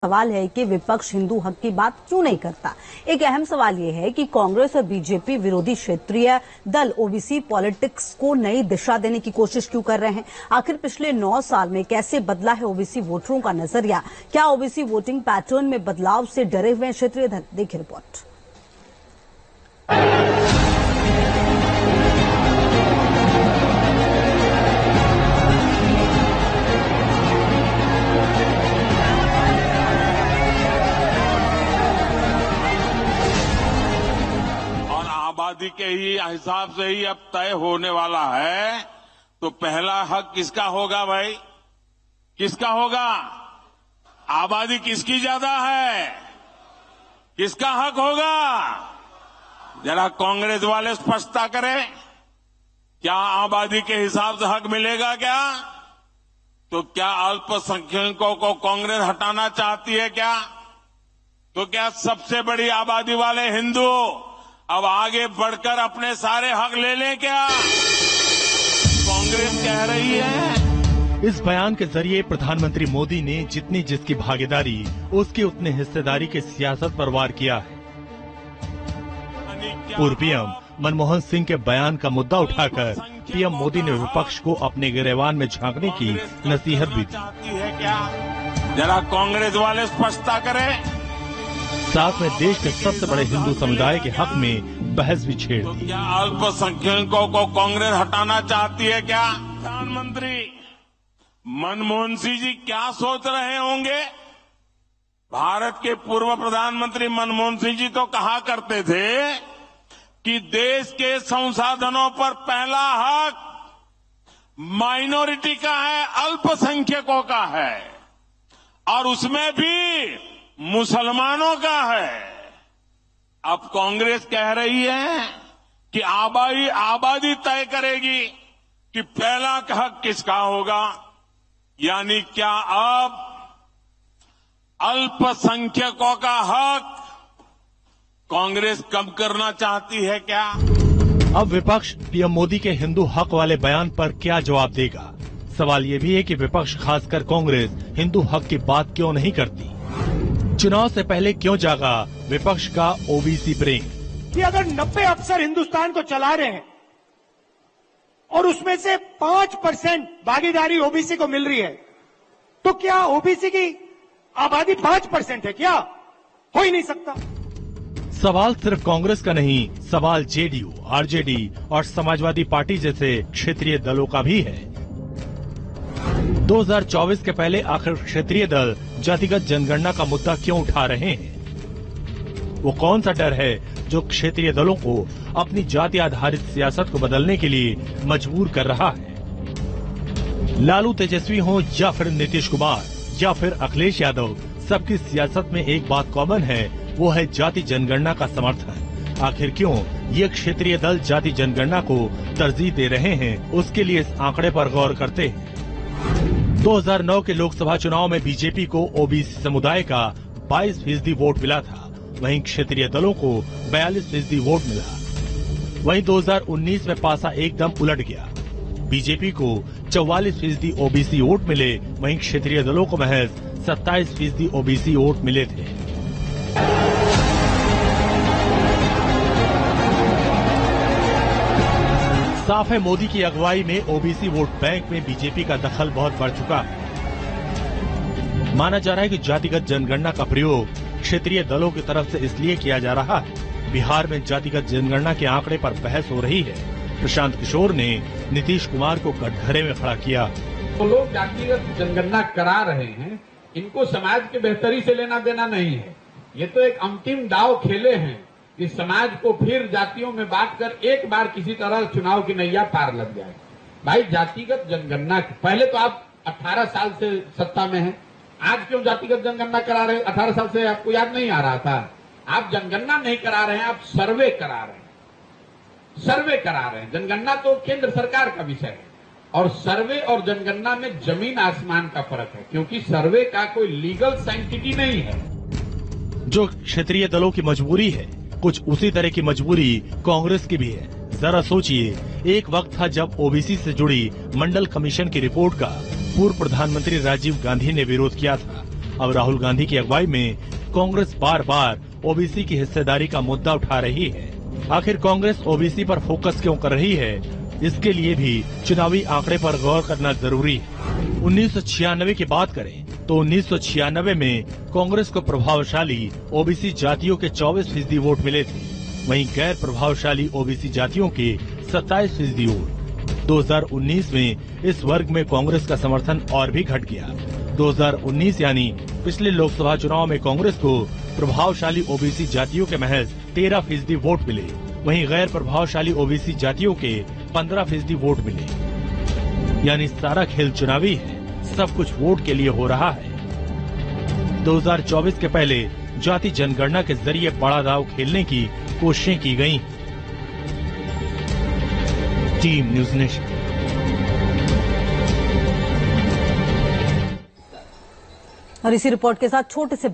सवाल है कि विपक्ष हिंदू हक की बात क्यों नहीं करता। एक अहम सवाल यह है कि कांग्रेस और बीजेपी विरोधी क्षेत्रीय दल ओबीसी पॉलिटिक्स को नई दिशा देने की कोशिश क्यों कर रहे हैं। आखिर पिछले 9 साल में कैसे बदला है ओबीसी वोटरों का नजरिया। क्या ओबीसी वोटिंग पैटर्न में बदलाव से डरे हुए हैं क्षेत्रीय दल। देखिए रिपोर्ट। आबादी के ही हिसाब से ही अब तय होने वाला है। तो पहला हक किसका होगा भाई, किसका होगा? आबादी किसकी ज्यादा है, किसका हक होगा? जरा कांग्रेस वाले स्पष्टता करें, क्या आबादी के हिसाब से हक मिलेगा क्या? तो क्या अल्पसंख्यकों को कांग्रेस हटाना चाहती है क्या? तो क्या सबसे बड़ी आबादी वाले हिंदू अब आगे बढ़कर अपने सारे हक ले लें क्या? कांग्रेस कह रही है। इस बयान के जरिए प्रधानमंत्री मोदी ने जितनी जिसकी भागीदारी उसकी उतनी हिस्सेदारी की सियासत पर वार किया है। पूर्व पीएम मनमोहन सिंह के बयान का मुद्दा उठाकर पीएम मोदी ने विपक्ष को अपने गिरेबान में झांकने की नसीहत भी दी। जरा कांग्रेस वाले स्पष्टता करें। साथ में देश के सबसे बड़े हिंदू समुदाय के हक में बहस भी छेड़ दी। क्या अल्पसंख्यकों को कांग्रेस हटाना चाहती है क्या? प्रधानमंत्री मनमोहन सिंह जी क्या सोच रहे होंगे? भारत के पूर्व प्रधानमंत्री मनमोहन सिंह जी तो कहा करते थे कि देश के संसाधनों पर पहला हक माइनॉरिटी का है, अल्पसंख्यकों का है, और उसमें भी मुसलमानों का है। अब कांग्रेस कह रही है कि आबादी तय करेगी कि पहला हक किसका होगा। यानी क्या अब अल्पसंख्यकों का हक कांग्रेस कम करना चाहती है क्या? अब विपक्ष पीएम मोदी के हिंदू हक वाले बयान पर क्या जवाब देगा। सवाल ये भी है कि विपक्ष खासकर कांग्रेस हिंदू हक की बात क्यों नहीं करती। चुनाव से पहले क्यों जागा विपक्ष का ओबीसी प्रेम। कि अगर 90 अफसर हिंदुस्तान को चला रहे हैं और उसमें से 5% भागीदारी ओबीसी को मिल रही है, तो क्या ओबीसी की आबादी 5% है क्या? हो ही नहीं सकता। सवाल सिर्फ कांग्रेस का नहीं, सवाल जेडीयू, आरजेडी और समाजवादी पार्टी जैसे क्षेत्रीय दलों का भी है। 2024 के पहले आखिर क्षेत्रीय दल जातिगत जनगणना का मुद्दा क्यों उठा रहे हैं? वो कौन सा डर है जो क्षेत्रीय दलों को अपनी जाति आधारित सियासत को बदलने के लिए मजबूर कर रहा है? लालू तेजस्वी हो या फिर नीतीश कुमार या फिर अखिलेश यादव, सबकी सियासत में एक बात कॉमन है, वो है जाति जनगणना का समर्थन। आखिर क्यों ये क्षेत्रीय दल जाति जनगणना को तरजीह दे रहे हैं, उसके लिए इस आंकड़े पर गौर करते हैं। 2009 के लोकसभा चुनाव में बीजेपी को ओबीसी समुदाय का 22% वोट मिला था, वहीं क्षेत्रीय दलों को 42% वोट मिला। वहीं 2019 में पासा एकदम उलट गया। बीजेपी को 44% ओबीसी वोट मिले, वहीं क्षेत्रीय दलों को महज 27% ओबीसी वोट मिले थे। साफ है मोदी की अगुवाई में ओबीसी वोट बैंक में बीजेपी का दखल बहुत बढ़ चुका है। माना जा रहा है कि जातिगत जनगणना का प्रयोग क्षेत्रीय दलों की तरफ से इसलिए किया जा रहा है। बिहार में जातिगत जनगणना के आंकड़े पर बहस हो रही है। प्रशांत किशोर ने नीतीश कुमार को कटघरे में खड़ा किया। तो लोग जातिगत जनगणना करा रहे हैं, इनको समाज के बेहतरी से लेना देना नहीं है। ये तो एक अंतिम दांव खेले हैं कि समाज को फिर जातियों में बांटकर एक बार किसी तरह चुनाव की नैया पार लग जाए। भाई जातिगत जनगणना पहले तो आप 18 साल से सत्ता में हैं, आज क्यों जातिगत जनगणना करा रहे हैं? 18 साल से आपको याद नहीं आ रहा था? आप जनगणना नहीं करा रहे हैं, आप सर्वे करा रहे हैं। सर्वे करा रहे हैं। जनगणना तो केंद्र सरकार का विषय है और सर्वे और जनगणना में जमीन आसमान का फर्क है, क्योंकि सर्वे का कोई लीगल साइंटिटी नहीं है। जो क्षेत्रीय दलों की मजबूरी है, कुछ उसी तरह की मजबूरी कांग्रेस की भी है। जरा सोचिए, एक वक्त था जब ओबीसी से जुड़ी मंडल कमीशन की रिपोर्ट का पूर्व प्रधानमंत्री राजीव गांधी ने विरोध किया था। अब राहुल गांधी की अगुवाई में कांग्रेस बार बार ओबीसी की हिस्सेदारी का मुद्दा उठा रही है। आखिर कांग्रेस ओबीसी पर फोकस क्यों कर रही है, इसके लिए भी चुनावी आंकड़े पर गौर करना जरूरी है। 1996 की बात करें तो 1996 में कांग्रेस को प्रभावशाली ओबीसी जातियों के 24% वोट मिले थे, वहीं गैर प्रभावशाली ओबीसी जातियों के 27% वोट। 2019 में इस वर्ग में कांग्रेस का समर्थन और भी घट गया। 2019 यानी पिछले लोकसभा चुनाव में कांग्रेस को प्रभावशाली ओबीसी जातियों के महज 13% वोट मिले, वहीं गैर प्रभावशाली ओबीसी जातियों के 15% वोट मिले। यानी सारा खेल चुनावी है, सब कुछ वोट के लिए हो रहा है। 2024 के पहले जाति जनगणना के जरिए बड़ा दांव खेलने की कोशिशें की गयी। Team news nation. और इसी रिपोर्ट के साथ छोटे से